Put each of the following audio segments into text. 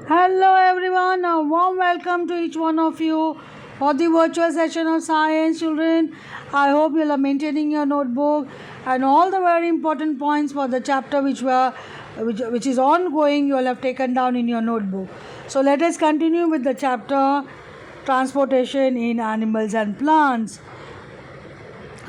Hello everyone, a warm welcome to each one of you for the virtual session of science children. I hope you are maintaining your notebook and all the very important points for the chapter which is ongoing you will have taken down in your notebook. So let us continue with the chapter transportation in animals and plants.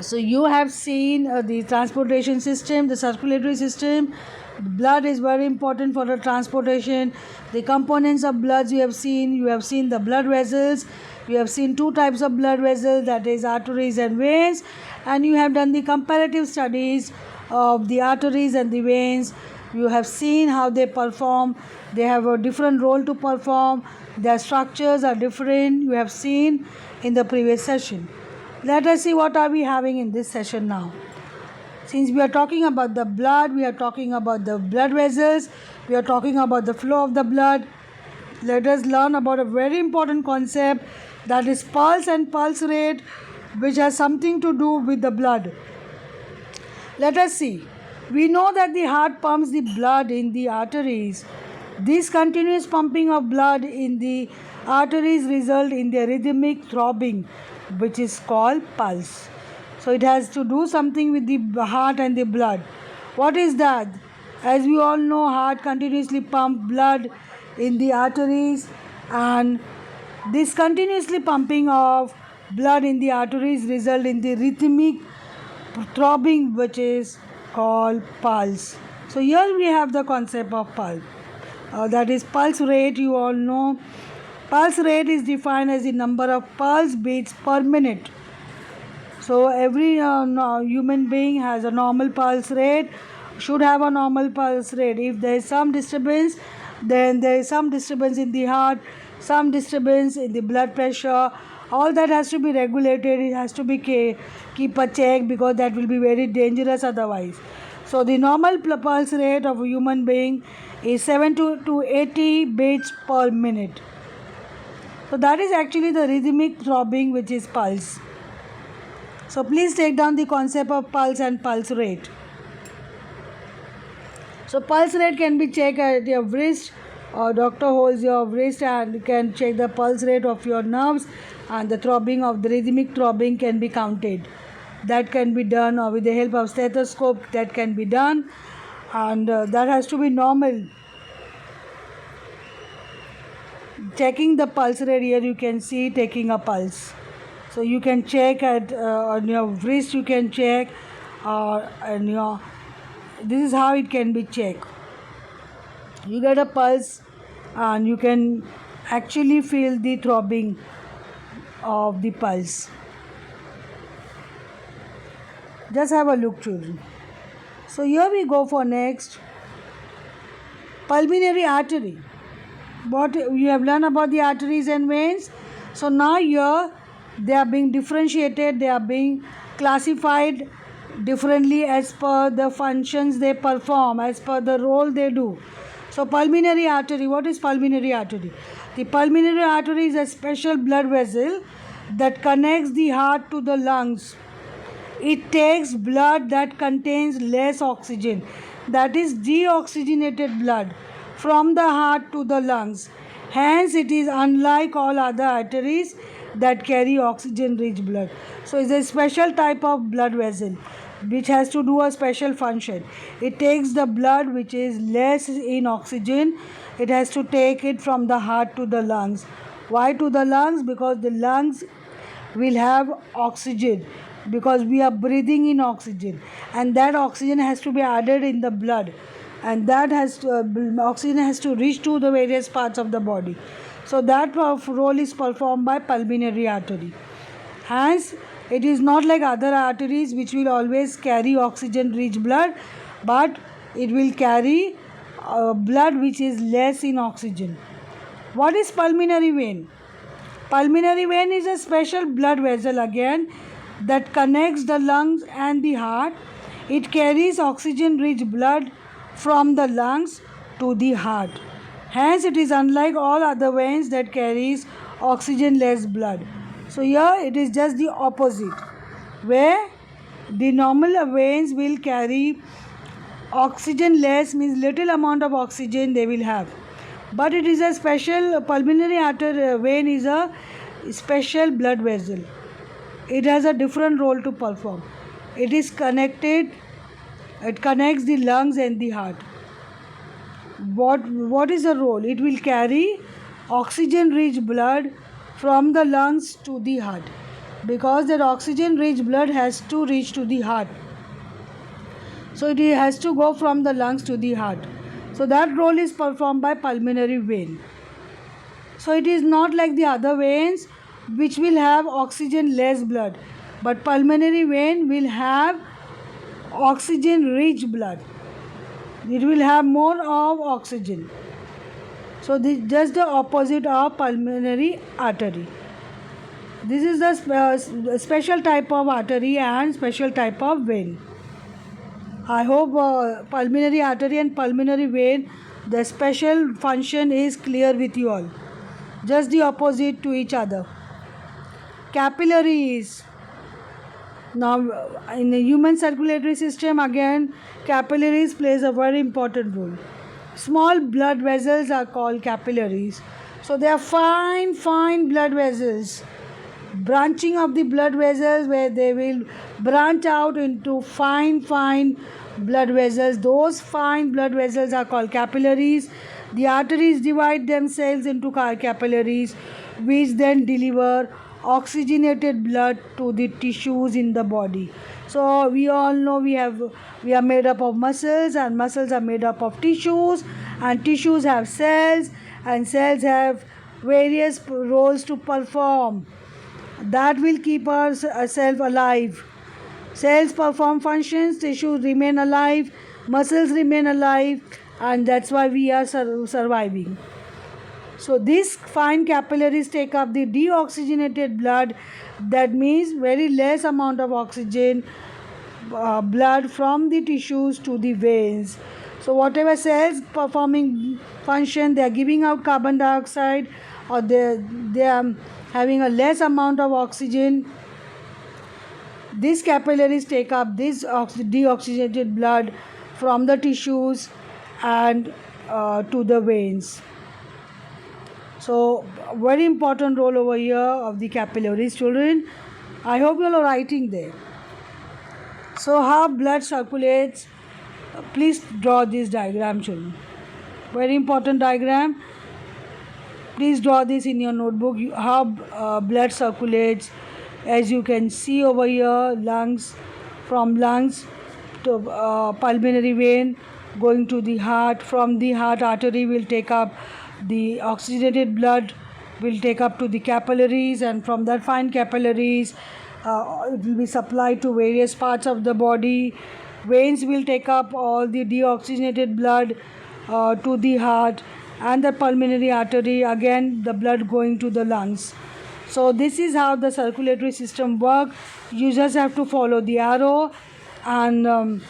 So you have seen the transportation system, the circulatory system. Blood is very important for the transportation. The components of bloods you have seen. You have seen the blood vessels. You have seen two types of blood vessels, that is arteries and veins. And you have done the comparative studies of the arteries and the veins. You have seen how they perform. They have a different role to perform. Their structures are different. You have seen in the previous session. Let us see what are we having in this session now. Since we are talking about the blood, we are talking about the blood vessels, we are talking about the flow of the blood. Let us learn about a very important concept, that is pulse and pulse rate, which has something to do with the blood. Let us see. We know that the heart pumps the blood in the arteries. This continuous pumping of blood in the arteries result in the rhythmic throbbing, which is called pulse. So it has to do something with the heart and the blood. What is that? As we all know, heart continuously pump blood in the arteries, and this continuously pumping of blood in the arteries result in the rhythmic throbbing, which is called pulse. So here we have the concept of pulse. That is pulse rate. You all know pulse rate is defined as the number of pulse beats per minute. So every human being has a normal pulse rate, should have a normal pulse rate. If there is some disturbance, then there is some disturbance in the heart, some disturbance in the blood pressure. All that has to be regulated. It has to be keep a check, because that will be very dangerous otherwise. So the normal pulse rate of a human being is 70 to 80 beats per minute. So that is actually the rhythmic throbbing, which is pulse. So please take down the concept of pulse and pulse rate. So pulse rate can be checked at your wrist, or doctor holds your wrist and can check the pulse rate of your nerves, and the throbbing of the rhythmic throbbing can be counted. That can be done, or with the help of stethoscope that can be done, and that has to be normal. Checking the pulse rate, here you can see taking a pulse. So you can check on your wrist, you can check, and this is how it can be checked. You get a pulse and you can actually feel the throbbing of the pulse. Just have a look, children. So here we go for next, pulmonary artery. What you have learned about the arteries and veins. So now here they are being differentiated, they are being classified differently as per the functions they perform, as per the role they do. So pulmonary artery, what is pulmonary artery? The pulmonary artery is a special blood vessel that connects the heart to the lungs. It takes blood that contains less oxygen, that is deoxygenated blood, from the heart to the lungs. Hence it is unlike all other arteries that carry oxygen rich blood. So it's a special type of blood vessel which has to do a special function. It takes the blood which is less in oxygen, it has to take it from the heart to the lungs. Why to the lungs? Because the lungs will have oxygen, because we are breathing in oxygen, and that oxygen has to be added in the blood, and that oxygen has to reach to the various parts of the body. So that role is performed by pulmonary artery. Hence it is not like other arteries which will always carry oxygen rich blood, but it will carry blood which is less in oxygen. What is pulmonary vein? Pulmonary vein is a special blood vessel again that connects the lungs and the heart. It carries oxygen rich blood from the lungs to the heart. Hence it is unlike all other veins that carries oxygen less blood. So here it is just the opposite, where the normal veins will carry oxygen less, means little amount of oxygen they will have, But it is a special pulmonary artery vein is a special blood vessel. It has a different role to perform. It is connected. It connects the lungs and the heart. What is the role? It will carry oxygen-rich blood from the lungs to the heart, because that oxygen-rich blood has to reach to the heart. So it has to go from the lungs to the heart. So that role is performed by pulmonary vein. So it is not like the other veins which will have oxygen less blood, but pulmonary vein will have oxygen rich blood. It will have more of oxygen. So this is just the opposite of pulmonary artery. This is the special type of artery and special type of vein. I hope pulmonary artery and pulmonary vein, the special function is clear with you all. Just the opposite to each other. Capillaries. Now in the human circulatory system, again capillaries plays a very important role. Small blood vessels are called capillaries. So they are fine blood vessels, branching of the blood vessels, where they will branch out into fine blood vessels. Those fine blood vessels are called capillaries. The arteries divide themselves into capillaries, which then deliver oxygenated blood to the tissues in the body. So we all know we are made up of muscles, and muscles are made up of tissues, and tissues have cells, and cells have various roles to perform that will keep ourselves alive. Cells perform functions, tissues remain alive, muscles remain alive, and that's why we are surviving. So these fine capillaries take up the deoxygenated blood, that means very less amount of oxygen blood from the tissues to the veins. So whatever cells performing function, they are giving out carbon dioxide, or they are having a less amount of oxygen. These capillaries take up this deoxygenated blood from the tissues and to the veins. So very important role over here of the capillaries, children. I hope you all are writing there. So how blood circulates, please draw this diagram, children. Very important diagram. Please draw this in your notebook. How blood circulates, as you can see over here, lungs, from lungs to pulmonary vein going to the heart. From the heart, artery will take up the oxygenated blood, will take up to the capillaries, and from that fine capillaries it will be supplied to various parts of the body. Veins will take up all the deoxygenated blood to the heart, and the pulmonary artery, again the blood going to the lungs. So this is how the circulatory system works. You just have to follow the arrow, and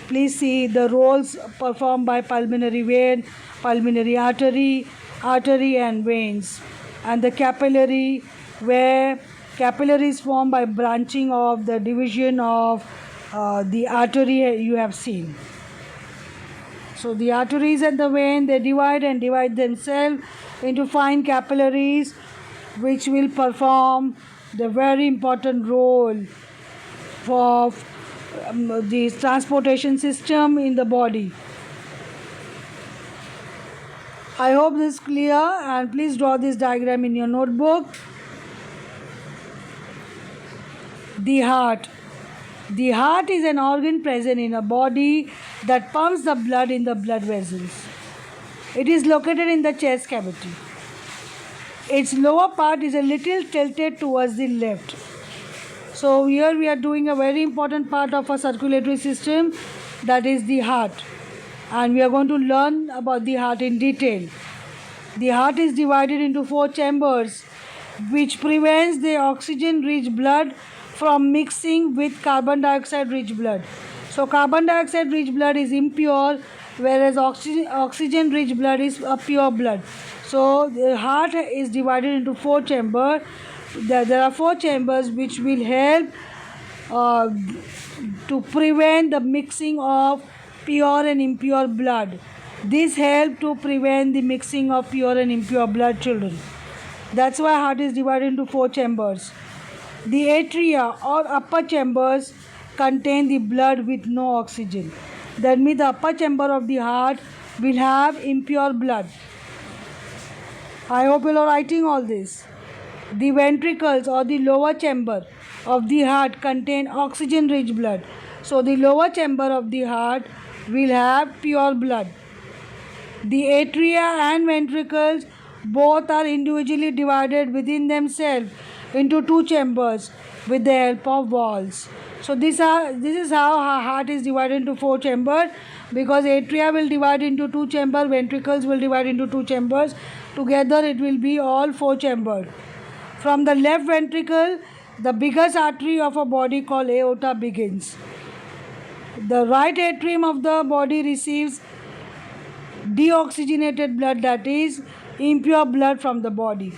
please see the roles performed by pulmonary vein, pulmonary artery and veins, and the capillary, where capillary is formed by branching of the division of the artery you have seen. So the arteries and the vein, they divide themselves into fine capillaries, which will perform the very important role for the transportation system in the body. I hope this is clear, and please draw this diagram in your notebook. The heart. The heart is an organ present in a body that pumps the blood in the blood vessels. It is located in the chest cavity. Its lower part is a little tilted towards the left. So here we are doing a very important part of our circulatory system, that is the heart. And we are going to learn about the heart in detail. The heart is divided into 4 chambers, which prevents the oxygen-rich blood from mixing with carbon dioxide-rich blood. So carbon dioxide-rich blood is impure, whereas oxygen-rich blood is a pure blood. So the heart is divided into 4 chambers. There are 4 chambers which will help to prevent the mixing of pure and impure blood. This helps to prevent the mixing of pure and impure blood, children. That's why heart is divided into 4 chambers. The atria or upper chambers contain the blood with no oxygen. That means the upper chamber of the heart will have impure blood. I hope you are writing all this. The ventricles or the lower chamber of the heart contain oxygen rich blood. So the lower chamber of the heart will have pure blood. The atria and ventricles both are individually divided within themselves into 2 chambers with the help of walls. So this is how our heart is divided into 4 chambers, because atria will divide into 2 chambers, ventricles will divide into 2 chambers. Together it will be all 4 chambers. From the left ventricle, the biggest artery of a body called aorta begins. The right atrium of the body receives deoxygenated blood, that is impure blood from the body.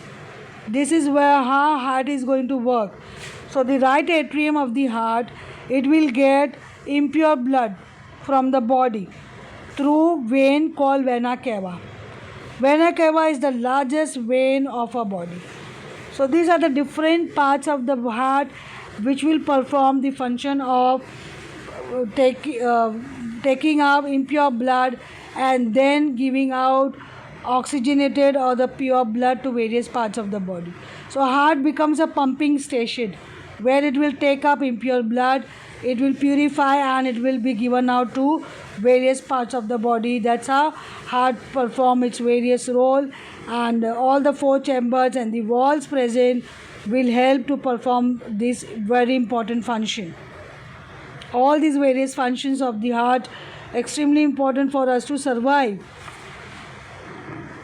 This is where how heart is going to work. So the right atrium of the heart, it will get impure blood from the body through vein called vena cava. Vena cava is the largest vein of our body. So these are the different parts of the heart which will perform the function of taking out impure blood and then giving out oxygenated or the pure blood to various parts of the body. So heart becomes a pumping station where it will take up impure blood, it will purify, and it will be given out to various parts of the body. That's how heart perform its various role, and all the 4 chambers and the walls present will help to perform this very important function. All these various functions of the heart extremely important for us to survive.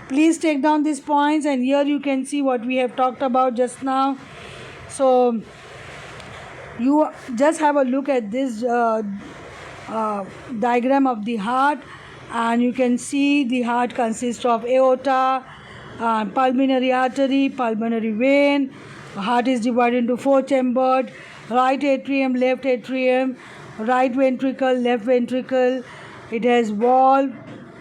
Please take down these points, and here you can see what we have talked about just now. So you just have a look at this diagram of the heart, and you can see the heart consists of aorta, pulmonary artery, pulmonary vein. Heart is divided into 4 chambers: right atrium, left atrium, right ventricle, left ventricle. It has valve.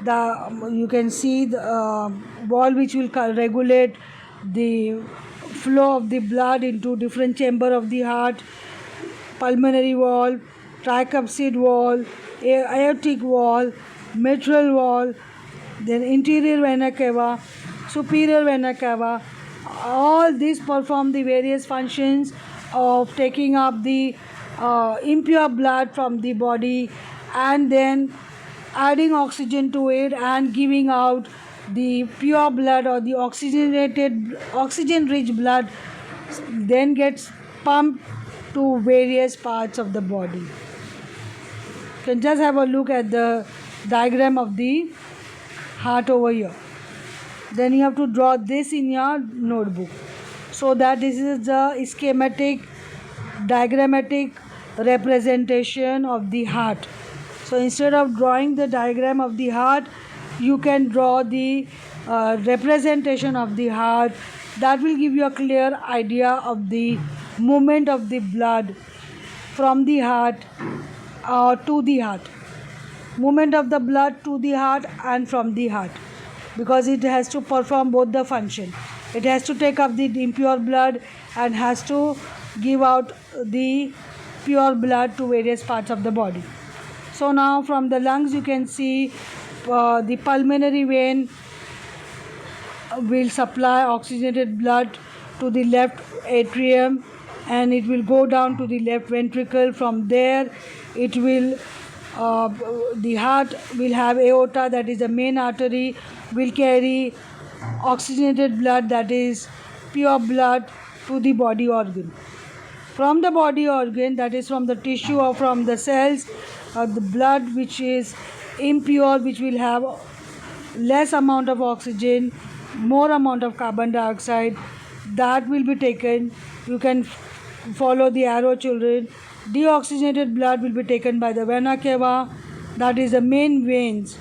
You can see the valve which will regulate the flow of the blood into different chamber of the heart. Pulmonary valve, tricuspid valve, aortic valve, mitral valve, then interior vena cava, superior vena cava. All these perform the various functions of taking up the impure blood from the body and then adding oxygen to it and giving out the pure blood or the oxygen rich blood, then gets pumped to various parts of the body. You can just have a look at the diagram of the heart over here. Then you have to draw this in your notebook, so that this is the schematic diagrammatic representation of the heart. So instead of drawing the diagram of the heart, you can draw the representation of the heart. That will give you a clear idea of the movement of the blood from the heart to the heart, movement of the blood to the heart and from the heart, because it has to perform both the function. It has to take up the impure blood and has to give out the pure blood to various parts of the body. So now from the lungs you can see the pulmonary vein will supply oxygenated blood to the left atrium, and it will go down to the left ventricle. From there it will the heart will have aorta, that is the main artery, will carry oxygenated blood, that is pure blood, to the body organ. From the body organ, that is from the tissue or from the cells, the blood which is impure, which will have less amount of oxygen, more amount of carbon dioxide, that will be taken. You can follow the arrow, children. Deoxygenated blood will be taken by the vena cava, that is the main veins,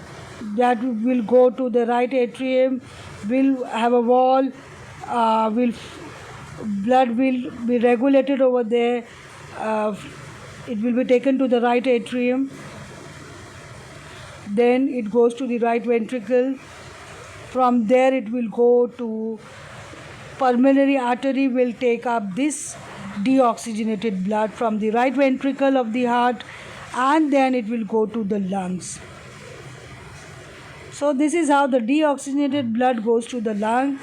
that will go to the right atrium, will have a wall, blood will be regulated over there. It will be taken to the right atrium. then it goes to the right ventricle. From there it will go to pulmonary artery, will take up this deoxygenated blood from the right ventricle of the heart, and then it will go to the lungs. So this is how the deoxygenated blood goes to the lung,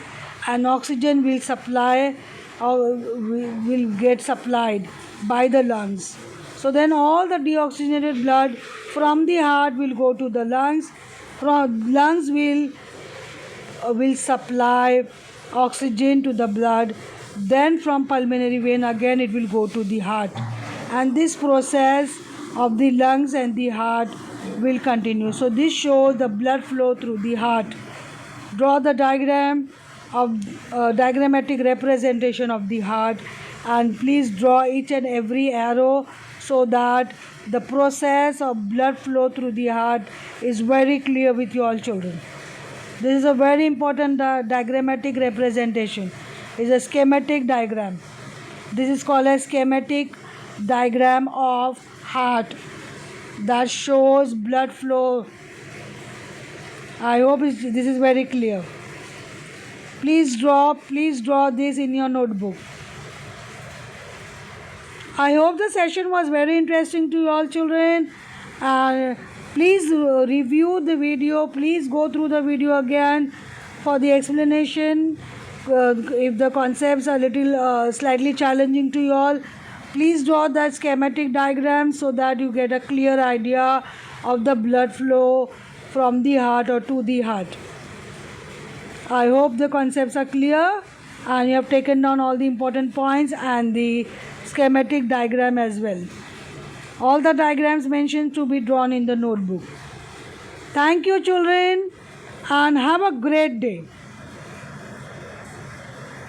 and oxygen will supply or will get supplied by the lungs. So then all the deoxygenated blood from the heart will go to the lungs. From lungs will supply oxygen to the blood. Then from pulmonary vein again it will go to the heart, and this process of the lungs and the heart will continue. So this shows the blood flow through the heart. Draw the diagram of diagrammatic representation of the heart, and please draw each and every arrow so that the process of blood flow through the heart is very clear with you all children. This is a very important diagrammatic representation. It's a schematic diagram. This is called a schematic diagram of heart that shows blood flow. I hope this is very clear. Please draw this in your notebook. I hope the session was very interesting to you all children. Please review the video. Please go through the video again for the explanation. If the concepts are little slightly challenging to you all, please draw that schematic diagram so that you get a clear idea of the blood flow from the heart or to the heart. I hope the concepts are clear and you have taken down all the important points and the schematic diagram as well. All the diagrams mentioned to be drawn in the notebook. Thank you children, and have a great day.